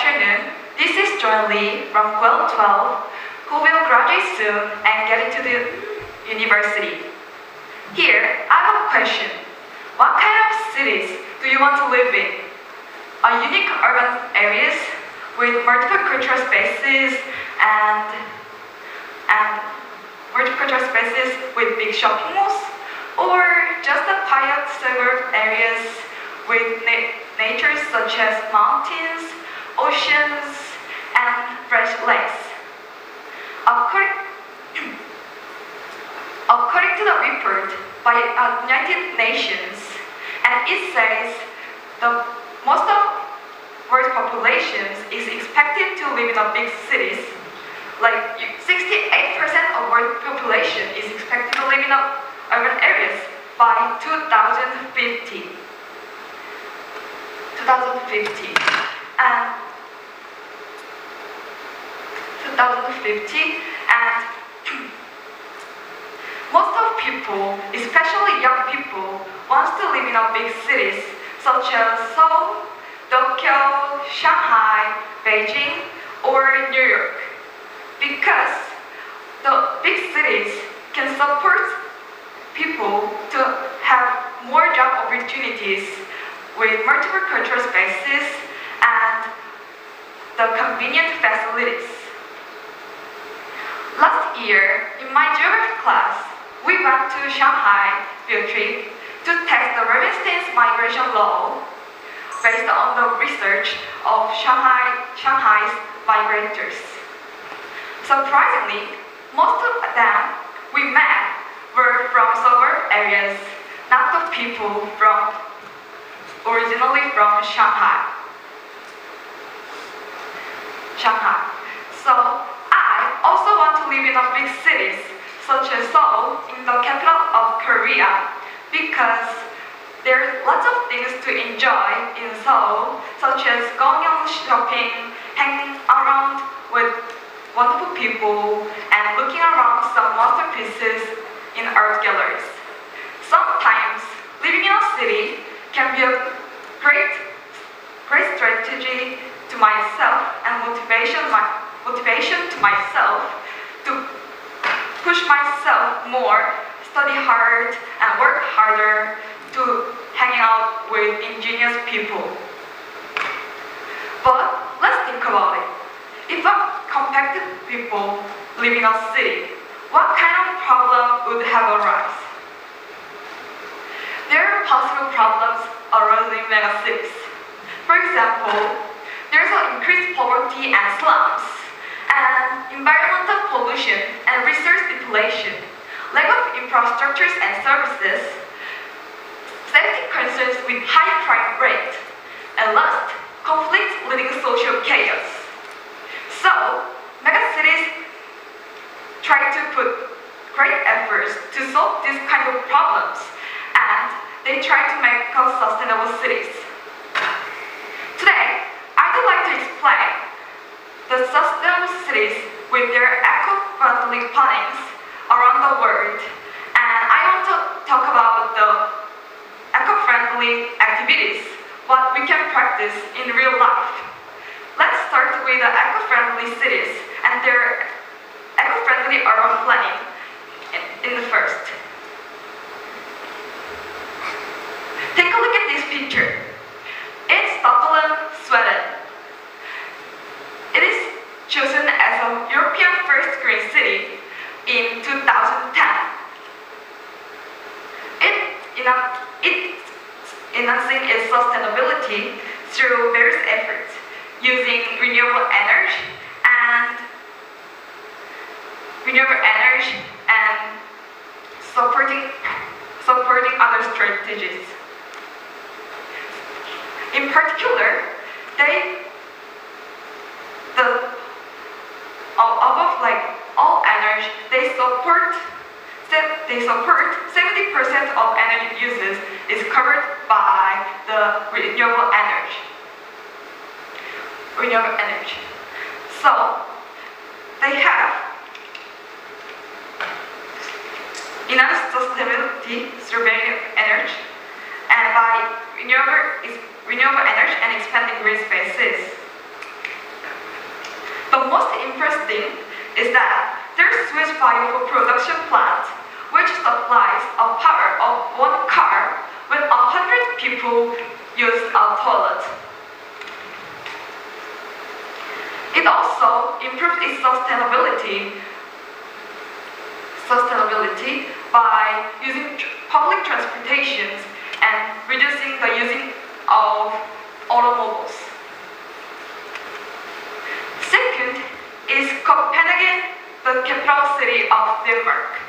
afternoon. This is Joann from 12, who will graduate soon and get into the university. Here, I have a question. What kind of cities do you want to live in? Unique urban areas with multiple cultural spaces and multicultural spaces with big shopping malls, or just the quiet suburb areas with nature such as mountains, oceans, and fresh lakes. According to the report by United Nations, and it says the most of world populations is expected to live in the big cities. Like 68% of world population is expected to live in urban areas by 2050. And most of people, especially young people, wants to live in big cities such as Seoul, Tokyo, Shanghai, Beijing, or New York, because the big cities can support people to have more job opportunities with multiple cultural spaces and the convenient facilities. Last year, in my geography class, we went to Shanghai field trip to test the Rubinstein's migration law based on the research of Shanghai's migrators. Surprisingly, most of them we met were from suburb areas, not the people originally from Shanghai. So I also want to live in big cities such as Seoul, in the capital of Korea, because there are lots of things to enjoy in Seoul, such as going on shopping, hanging around with wonderful people, and looking around some masterpieces in art galleries. Sometimes living in a city can be a great strategy to myself and motivation to myself to push myself more, study hard, and work harder to hang out with ingenious people. But let's think about it. If compacted people live in a city, what kind of problem would have arise? There are possible problems arising in megacities. For example, there's an increased poverty and slums, and environmental pollution and resource depletion, lack of infrastructures and services, safety concerns with high crime rate, and lust, conflicts leading to social chaos. So, megacities try to put great efforts to solve these kind of problems, and they try to make sustainable cities. Today, I would like to explain the sustainable cities with their eco-friendly plannings around the world, and I want to talk about the eco-friendly activities, what we can practice in real life. Let's start with the eco-friendly cities and their eco-friendly urban planning in the first. Take a look at this picture. It's Stockholm, Sweden. It is chosen as a European first green city in 2010. It's enhancing its sustainability through various efforts, using renewable energy and supporting other strategies. In particular, all energy, they support 70% of energy uses is covered by the renewable energy. So they have enough sustainability through energy, and by renewable energy and expanding green spaces. thing is that there's Swiss biofuel production plant, which supplies a power of one car when 100 people use a toilet. It also improves its sustainability by using public transportations and reducing the using of automobiles. Second is Copenhagen, the capital city of Denmark.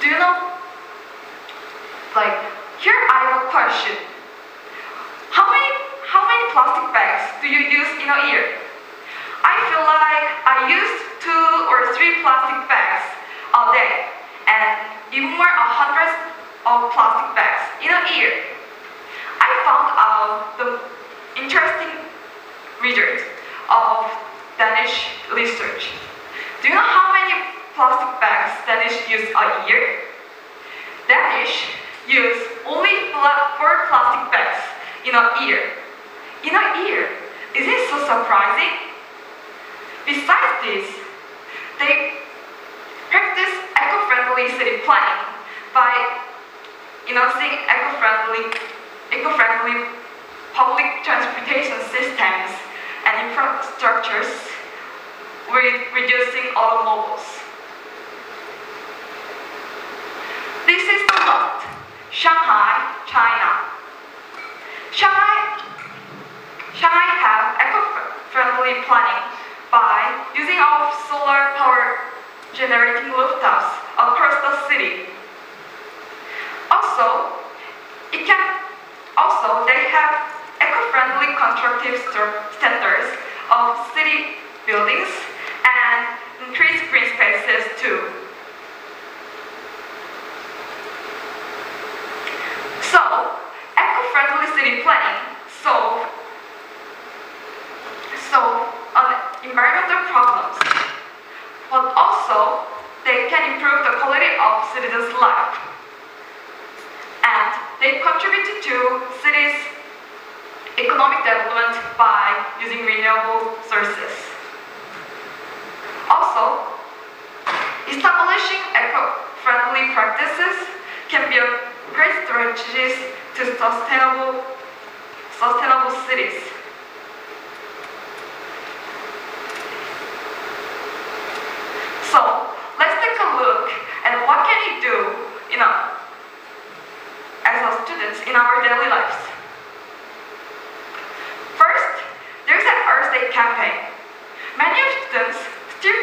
Do you know, here I have a question. How many plastic bags do you use in a year? I feel like I use 2 or 3 plastic bags a day, and even more 100 of plastic bags in a year. I found out the interesting result of Danish research. Do you know how many plastic bags Danish use a year? Danish use only 4 plastic bags in a year. In a year, is it so surprising? Besides this, they practice eco-friendly city planning by enhancing eco-friendly public transportation systems and infrastructures with reducing automobiles. This is the last, Shanghai, China. Shanghai have eco-friendly planning by using of solar power generating rooftops across the city. Also, they have eco-friendly constructive standards of city buildings and increased green spaces too. So, eco-friendly city planning solve environmental problems, but also they can improve the quality of citizens' life, and they contribute to cities' economic development by using renewable sources. Also, establishing eco-friendly practices can be a great strategy to sustainable cities. So, let's take a look at what can you do, as a students in our daily lives. First, there's an Earth Day campaign. Many students still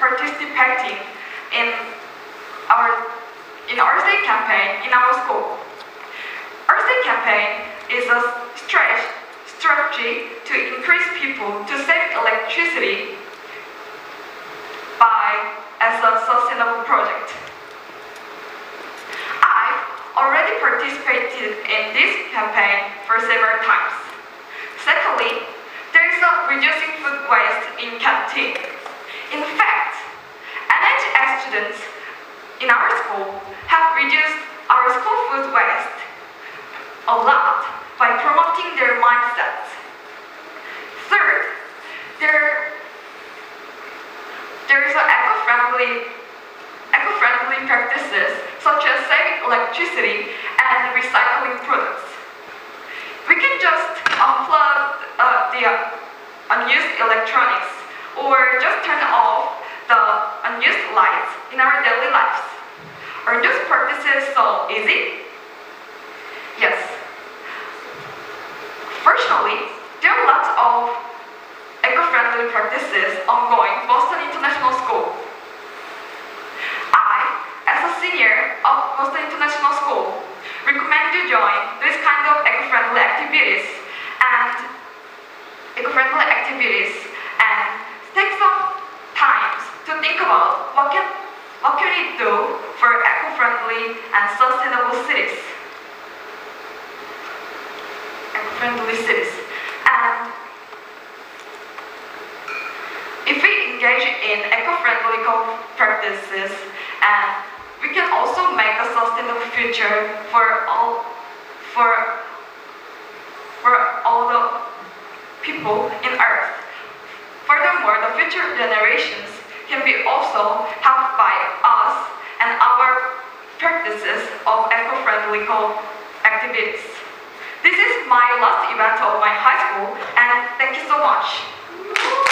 participating in Earth Day campaign in our school. Earth Day campaign is a strategy to increase people to save electricity as a sustainable project. I've already participated in this campaign for several times. Secondly, there is a reducing food waste in canteen. In fact, NHS students in our school have reduced our school food waste a lot by promoting their mindsets. Third, there is eco-friendly practices such as saving electricity and recycling products. We can just unplug the unused electronics or just turn off the unused lights in our daily lives. Are those practices so easy? Yes. Fortunately, there are lots of eco-friendly practices ongoing Boston International School. I, as a senior of Boston International School, recommend you join this kind of eco-friendly activities and take some time to think about what can we do for eco-friendly and sustainable cities. And if we engage in eco-friendly practices, and we can also make a sustainable future for all the people in Earth. future generations can be also helped by us and our practices of eco-friendly activities. This is my last event of my high school, and thank you so much.